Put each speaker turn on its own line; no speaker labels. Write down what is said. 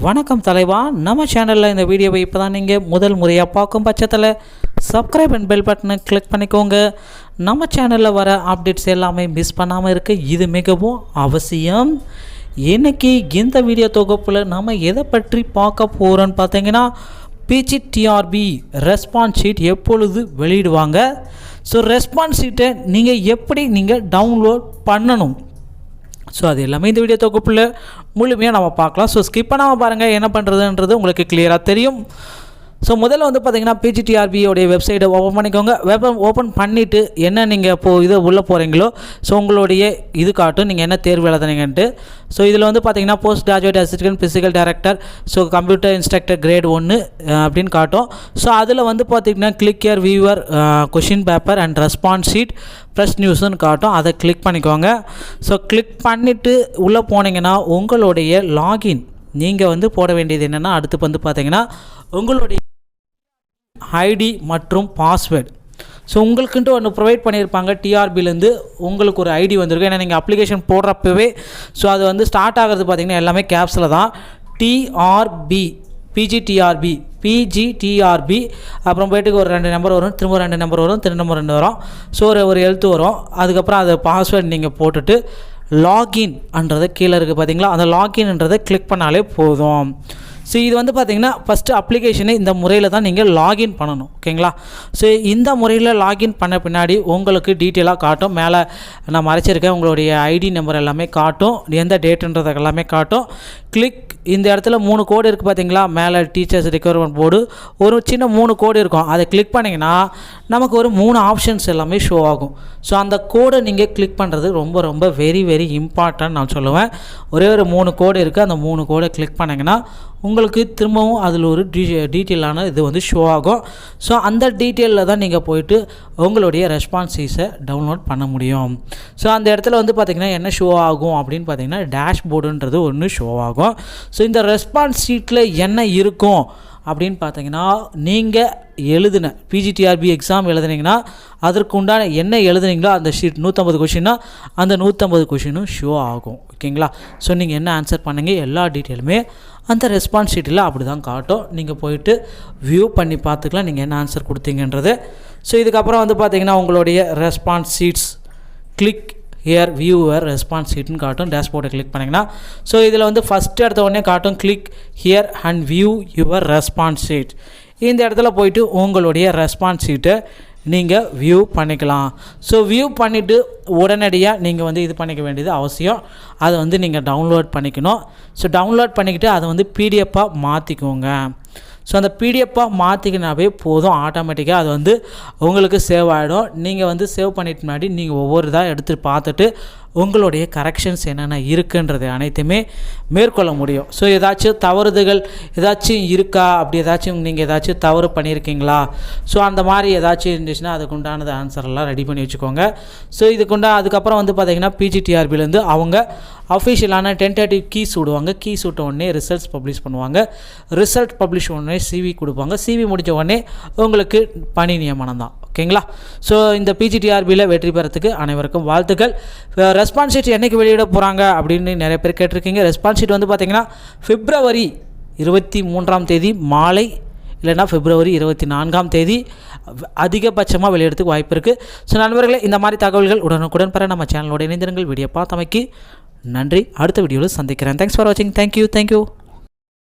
வணக்கம் தலைவா. நம்ம சேனலில் இந்த வீடியோவை இப்போ தான் நீங்கள் முதல் முறையாக பார்க்கும் பட்சத்தில் சப்ஸ்கிரைப் அண்ட் பெல் பட்டனை கிளிக் பண்ணிக்கோங்க. நம்ம சேனலில் வர அப்டேட்ஸ் எல்லாமே மிஸ் பண்ணாமல் இருக்க இது மிகவும் அவசியம். இன்றைக்கி இந்த வீடியோ தொகுப்பில் நம்ம எதை பற்றி பார்க்க போகிறோன்னு பார்த்தீங்கன்னா, பிஜிடிஆர்பி ரெஸ்பான்ஸ் ஷீட் எப்பொழுது வெளியிடுவாங்க, ஸோ ரெஸ்பான்ஸ் ஷீட்டை நீங்கள் டவுன்லோட் பண்ணணும், ஸோ அது எல்லாமே இந்த வீடியோ தொகுப்பில் முழுமையாக நம்ம பார்க்கலாம். ஸோ ஸ்கிப் பண்ணாமல் பாருங்கள், என்ன பண்ணுறதுன்றது உங்களுக்கு கிளியராக தெரியும். ஸோ முதல்ல பார்த்திங்கன்னா பிஜிடிஆர்பியோடைய வெப்சைட்டை ஓப்பன் பண்ணிக்கோங்க. ஓப்பன் பண்ணிவிட்டு என்ன நீங்கள் இது உள்ளே போகிறீங்களோ ஸோ உங்களுடைய இது காட்டும் நீங்கள் என்ன தேர்வு எழுதுனீங்கன்ட்டு. ஸோ இதில் பார்த்திங்கன்னா post graduate assistant physical director, so computer instructor grade 1 அப்படின்னு காட்டும். ஸோ அதில் பார்த்திங்கன்னா click here view your question paper and response sheet press நியூஸ்ன்னு காட்டும். அதை கிளிக் பண்ணிக்கோங்க. ஸோ கிளிக் பண்ணிவிட்டு உள்ளே போனீங்கன்னா உங்களுடைய லாகின் நீங்கள் போட வேண்டியது என்னென்னா, அடுத்து பார்த்திங்கன்னா உங்களுடைய ஐடி மற்றும் பாஸ்வேர்டு. ஸோ உங்களுக்குன்ட்டு ஒன்று ப்ரொவைட் பண்ணியிருப்பாங்க டிஆர்பிலேருந்து. உங்களுக்கு ஒரு ஐடி வந்திருக்கும், ஏன்னா நீங்கள் அப்ளிகேஷன் போடுறப்பவே ஸோ அது ஸ்டார்ட் ஆகிறது பார்த்திங்கன்னா எல்லாமே கேப்ஸில் தான். டிஆர்பி பிஜிடிஆர்பி அப்புறம் போய்ட்டு ஒரு 2 நம்பர் வரும், திரும்ப 2 நம்பர் வரும், திரும்ப 2 வரும், ஸோ ஒரு எழுத்து வரும். அதுக்கப்புறம் அது பாஸ்வேர்டு நீங்கள் போட்டுட்டு லாகின்ன்றதை கீழே இருக்குது பார்த்தீங்களா, அந்த லாகின்ன்றதை கிளிக் பண்ணாலே போதும். ஸோ இது பார்த்திங்கன்னா ஃபஸ்ட்டு அப்ளிகேஷனை இந்த முறையில் தான் நீங்கள் லாகின் பண்ணணும், ஓகேங்களா. ஸோ இந்த முறையில் லாகின் பண்ண பின்னாடி உங்களுக்கு டீட்டெயிலாக காட்டும். மேலே நான் மறைச்சிருக்கேன், உங்களுடைய ஐடி நம்பர் எல்லாமே காட்டும், எந்த டேட்டுன்றது எல்லாமே காட்டும். கிளிக் இந்த இடத்துல 3 கோடு இருக்குது பார்த்தீங்களா, மேலே டீச்சர்ஸ் ரெக்யர்மெண்ட் போர்டு ஒரு சின்ன 3 கோடு இருக்கும். அதை கிளிக் பண்ணிங்கன்னா நமக்கு ஒரு 3 ஆப்ஷன்ஸ் எல்லாமே ஷோ ஆகும். ஸோ அந்த கோடை நீங்கள் கிளிக் பண்ணுறது ரொம்ப ரொம்ப வெரி வெரி இம்பார்ட்டன்ட் நான் சொல்லுவேன். ஒரே ஒரு 3 கோடு இருக்குது, அந்த 3 கோடை கிளிக் பண்ணிங்கன்னா உங்களுக்கு திரும்பவும் அதில் ஒரு டீட்டெயிலான இது ஷோ ஆகும். ஸோ அந்த டீட்டெயிலில் தான் நீங்கள் போய்ட்டு உங்களுடைய ரெஸ்பான்ஸீஸை டவுன்லோட் பண்ண முடியும். ஸோ அந்த இடத்துல பார்த்திங்கன்னா என்ன ஷோ ஆகும் அப்படின்னு பார்த்திங்கன்னா டேஷ்போர்டுன்றது ஒன்று ஷோ ஆகும். ஸோ இந்த ரெஸ்பான்ஸ் ஷீட்டில் என்ன இருக்கும் அப்படின்னு பார்த்தீங்கன்னா, நீங்கள் எழுதின பிஜிடிஆர்பி எக்ஸாம் எழுதுனீங்கன்னா அதற்கு உண்டான என்ன எழுதுனீங்களோ அந்த ஷீட் 150 கொஷின்னா அந்த 150 கொஷினும் ஷோ ஆகும், ஓகேங்களா. ஸோ நீங்கள் என்ன ஆன்சர் பண்ணுங்க எல்லா டீட்டெயிலுமே அந்த ரெஸ்பான்ஸ் ஷீட்டில் அப்படி தான் காட்டும். நீங்கள் போயிட்டு வியூ பண்ணி பார்த்துக்கலாம் நீங்கள் என்ன ஆன்சர் கொடுத்தீங்கன்றது. ஸோ இதுக்கப்புறம் பார்த்தீங்கன்னா உங்களுடைய response sheets click here view your response ஷீட்னு காட்டும். டேஷ்போர்டை கிளிக் பண்ணிங்கன்னா ஸோ இதில் ஃபஸ்ட்டு எடுத்த உடனே காட்டும் click here and view your response sheet. இந்த இடத்துல போயிட்டு உங்களுடைய ரெஸ்பான்ஸ் ஷீட்டை நீங்கள் வியூ பண்ணிக்கலாம். ஸோ வியூ பண்ணிவிட்டு உடனடியாக நீங்கள் இது பண்ணிக்க வேண்டியது அவசியம். அதை நீங்கள் டவுன்லோட் பண்ணிக்கணும். ஸோ டவுன்லோட் பண்ணிக்கிட்டு அதை பிடிஎஃபாக மாற்றிக்கோங்க. ஸோ அந்த பிடிஎஃபாக மாற்றிக்கினாவே போதும், ஆட்டோமேட்டிக்காக அது உங்களுக்கு சேவ் ஆகிடும். நீங்கள் சேவ் பண்ணிட்டு முன்னாடி நீங்கள் ஒவ்வொரு இதாக எடுத்து பார்த்துட்டு உங்களுடைய கரெக்ஷன்ஸ் என்னென்ன இருக்குன்றது அனைத்துமே மேற்கொள்ள முடியும். ஸோ ஏதாச்சும் தவறுதல் ஏதாச்சும் இருக்கா, அப்படி நீங்கள் ஏதாச்சும் தவறு பண்ணியிருக்கீங்களா, ஸோ அந்த மாதிரி ஏதாச்சும் இருந்துச்சுன்னா அதுக்கு உண்டானது ஆன்சரெல்லாம் ரெடி பண்ணி வச்சுக்கோங்க. ஸோ அதுக்கப்புறம் பார்த்திங்கன்னா பிஜிடிஆர்பிலேருந்து அவங்க அஃபிஷியலான டென்டேட்டிவ் கீஸ் விடுவாங்க. கீஸ் விட்ட உடனே ரிசல்ட்ஸ் பப்ளிஷ் பண்ணுவாங்க. ரிசல்ட் பப்ளிஷ் உடனே சிவி கொடுப்பாங்க. சிவி முடிஞ்ச உடனே உங்களுக்கு பணி நியமனம் தான், ஓகேங்களா. ஸோ இந்த பிஜிடிஆர்பியில் வெற்றி பெறத்துக்கு அனைவருக்கும் வாழ்த்துக்கள். ரெஸ்பான்ஸ் ஷீட் என்றைக்கு வெளியிட போகிறாங்க அப்படின்னு நிறைய பேர் கேட்டிருக்கீங்க. ரெஸ்பான்ஸ் ஷீட் பார்த்திங்கன்னா பிப்ரவரி 23ஆம் தேதி மாலை இல்லைனா பிப்ரவரி 24ஆம் தேதி அதிகபட்சமாக வெளியிடத்துக்கு வாய்ப்பு இருக்குது. ஸோ நண்பர்களே, இந்த மாதிரி தகவல்கள் உடனுக்குடன் பெற நம்ம சேனலோட இணைந்திருங்கள். வீடியோ பார்த்தமைக்கு நன்றி. அடுத்த வீடியோவில் சந்திக்கிறேன். தேங்க்ஸ் ஃபார் வாட்சிங். தேங்க்யூ.